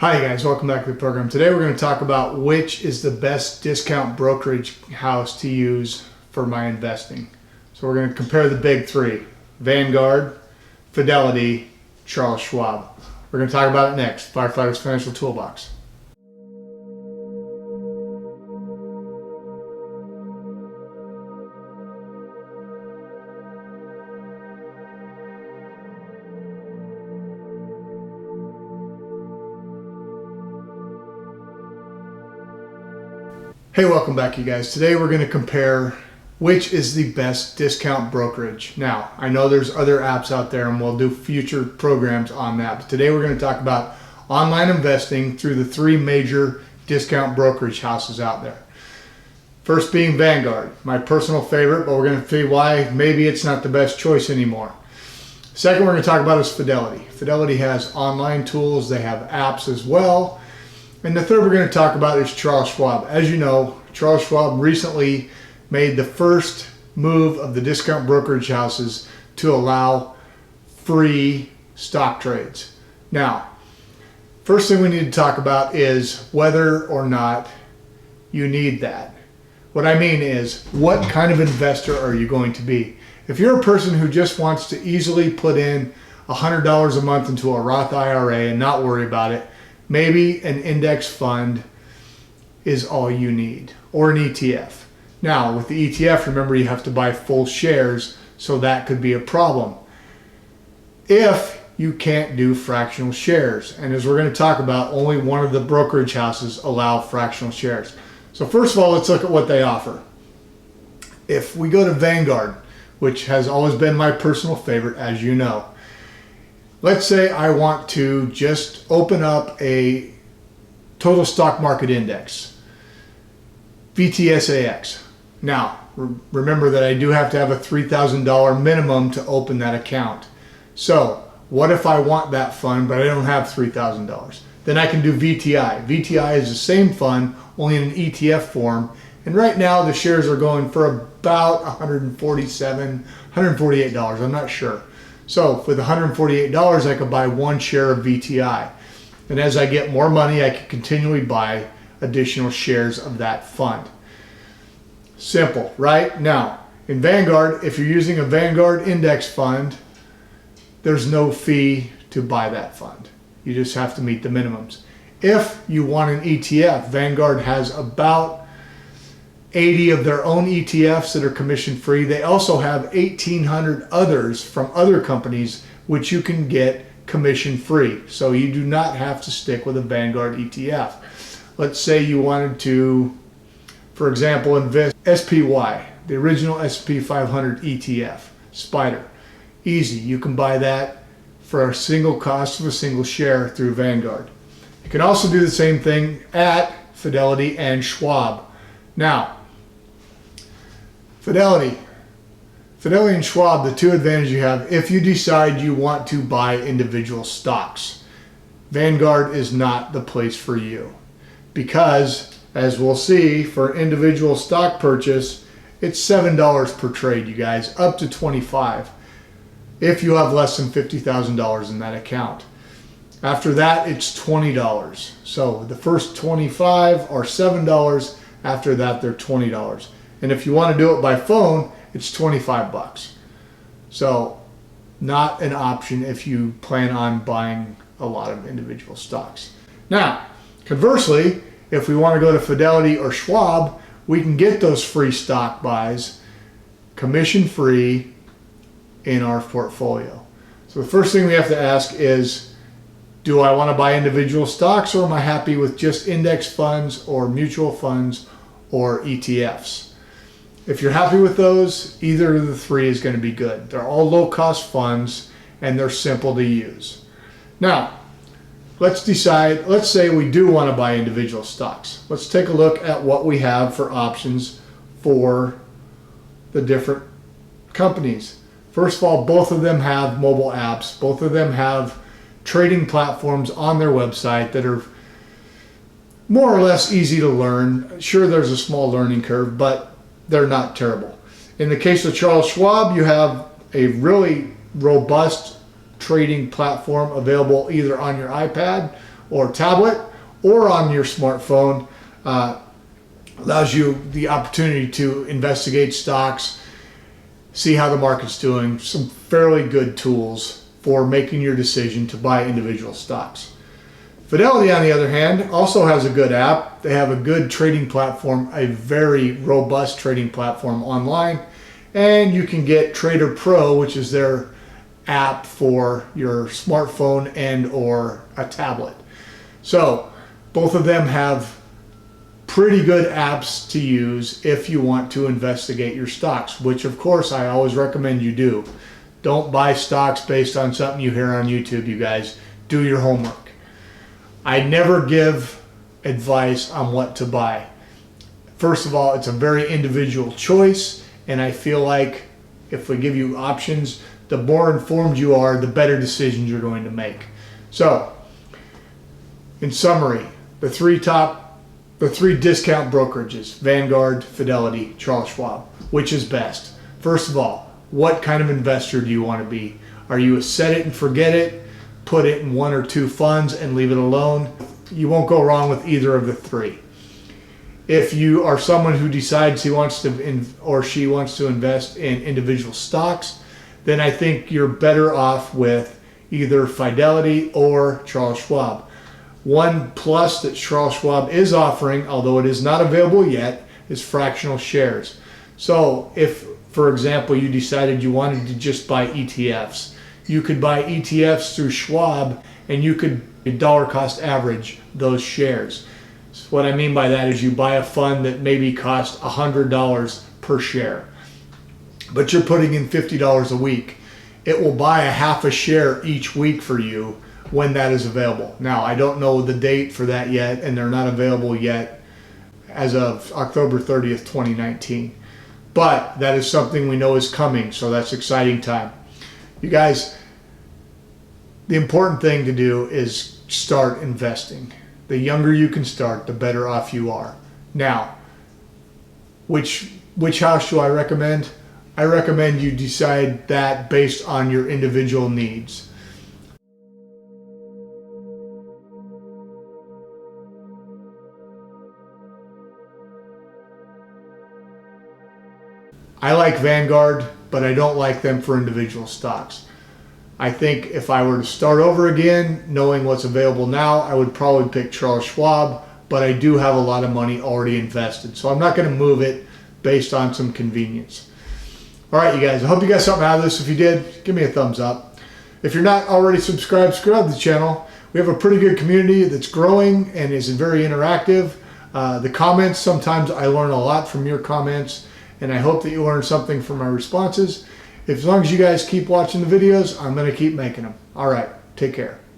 Hi guys, welcome back to the program. Today we're going to talk about which is the best discount brokerage house to use for my investing. So we're going to compare the big three: Vanguard, Fidelity, Charles Schwab. We're going to talk about it next. Firefighter's Financial Toolbox. Hey, welcome back you guys. Today we're going to compare which is the best discount brokerage. Now, I know there's other apps out there and we'll do future programs on that, but today we're going to talk about online investing through the three major discount brokerage houses out there. First being Vanguard, my personal favorite, but we're going to see why maybe it's not the best choice anymore. Second we're going to talk about is Fidelity. Fidelity has online tools, they have apps as well. And the third we're going to talk about is Charles Schwab. As you know, Charles Schwab recently made the first move of the discount brokerage houses to allow free stock trades. Now, first thing we need to talk about is whether or not you need that. What I mean is, what kind of investor are you going to be? If you're a person who just wants to easily put in $100 a month into a Roth IRA and not worry about it, maybe an index fund is all you need, or an ETF. Now, with the ETF, remember you have to buy full shares, so that could be a problem if you can't do fractional shares. And as we're going to talk about, only one of the brokerage houses allow fractional shares. So first of all, let's look at what they offer. If we go to Vanguard, which has always been my personal favorite, as you know, let's say I want to just open up a total stock market index, VTSAX. Now, remember that I do have to have a $3,000 minimum to open that account. So, what if I want that fund, but I don't have $3,000? Then I can do VTI. VTI is the same fund, only in an ETF form. And right now, the shares are going for about $147, $148. I'm not sure. So with $148, I could buy one share of VTI. And as I get more money, I can continually buy additional shares of that fund. Simple, right? Now, in Vanguard, if you're using a Vanguard index fund, there's no fee to buy that fund. You just have to meet the minimums. If you want an ETF, Vanguard has about 80 of their own ETFs that are commission free. They also have 1,800 others from other companies which you can get commission free. So you do not have to stick with a Vanguard ETF. Let's say you wanted to, for example, invest SPY, the original SP 500 ETF, Spider. Easy, you can buy that for a single cost of a single share through Vanguard. You can also do the same thing at Fidelity and Schwab. Now, Fidelity and Schwab, the two advantages you have if you decide you want to buy individual stocks. Vanguard is not the place for you because, as we'll see, for individual stock purchase, it's $7 per trade, you guys, up to $25 if you have less than $50,000 in that account. After that, it's $20. So the first 25 are $7. After that, they're $20. And if you want to do it by phone, it's 25 bucks. So not an option if you plan on buying a lot of individual stocks. Now, conversely, if we want to go to Fidelity or Schwab, we can get those free stock buys commission free in our portfolio. So the first thing we have to ask is, do I want to buy individual stocks, or am I happy with just index funds or mutual funds or ETFs? If you're happy with those, either of the three is going to be good. They're all low-cost funds and they're simple to use. Now, let's decide, let's say we do want to buy individual stocks. Let's take a look at what we have for options for the different companies. First of all, both of them have mobile apps. Both of them have trading platforms on their website that are more or less easy to learn. Sure, there's a small learning curve, but they're not terrible. In the case of Charles Schwab, you have a really robust trading platform available either on your iPad or tablet or on your smartphone. Allows you the opportunity to investigate stocks, see how the market's doing, some fairly good tools for making your decision to buy individual stocks. Fidelity, on the other hand, also has a good app. They have a good trading platform, a very robust trading platform online, and you can get Trader Pro, which is their app for your smartphone and or a tablet. So both of them have pretty good apps to use if you want to investigate your stocks, which of course I always recommend you do. Don't buy stocks based on something you hear on YouTube, you guys. Do your homework. I never give advice on what to buy. First of all, it's a very individual choice, and I feel like if we give you options, the more informed you are, the better decisions you're going to make. So, in summary, the three discount brokerages, Vanguard, Fidelity, Charles Schwab. Which is best? First of all, what kind of investor do you want to be? Are you a set it and forget it, put it in one or two funds and leave it alone? You won't go wrong with either of the three. If you are someone who decides he wants to or she wants to invest in individual stocks, then I think you're better off with either Fidelity or Charles Schwab. One plus that Charles Schwab is offering, although it is not available yet, is fractional shares. So if, for example, you decided you wanted to just buy ETFs, you could buy ETFs through Schwab and you could dollar cost average those shares. So what I mean by that is you buy a fund that maybe costs $100 per share, but you're putting in $50 a week. It will buy a half a share each week for you when that is available. Now, I don't know the date for that yet, and they're not available yet as of October 30th, 2019. But that is something we know is coming, so that's exciting time. You guys, the important thing to do is start investing. The younger you can start, the better off you are. Now, which house do I recommend? I recommend you decide that based on your individual needs. I like Vanguard, but I don't like them for individual stocks. I think if I were to start over again, knowing what's available now, I would probably pick Charles Schwab, but I do have a lot of money already invested, so I'm not going to move it based on some convenience. All right, you guys, I hope you got something out of this. If you did, give me a thumbs up. If you're not already subscribed to the channel. We have a pretty good community that's growing and is very interactive. The comments, sometimes I learn a lot from your comments, and I hope that you learn something from my responses. As long as you guys keep watching the videos, I'm going to keep making them. All right, take care.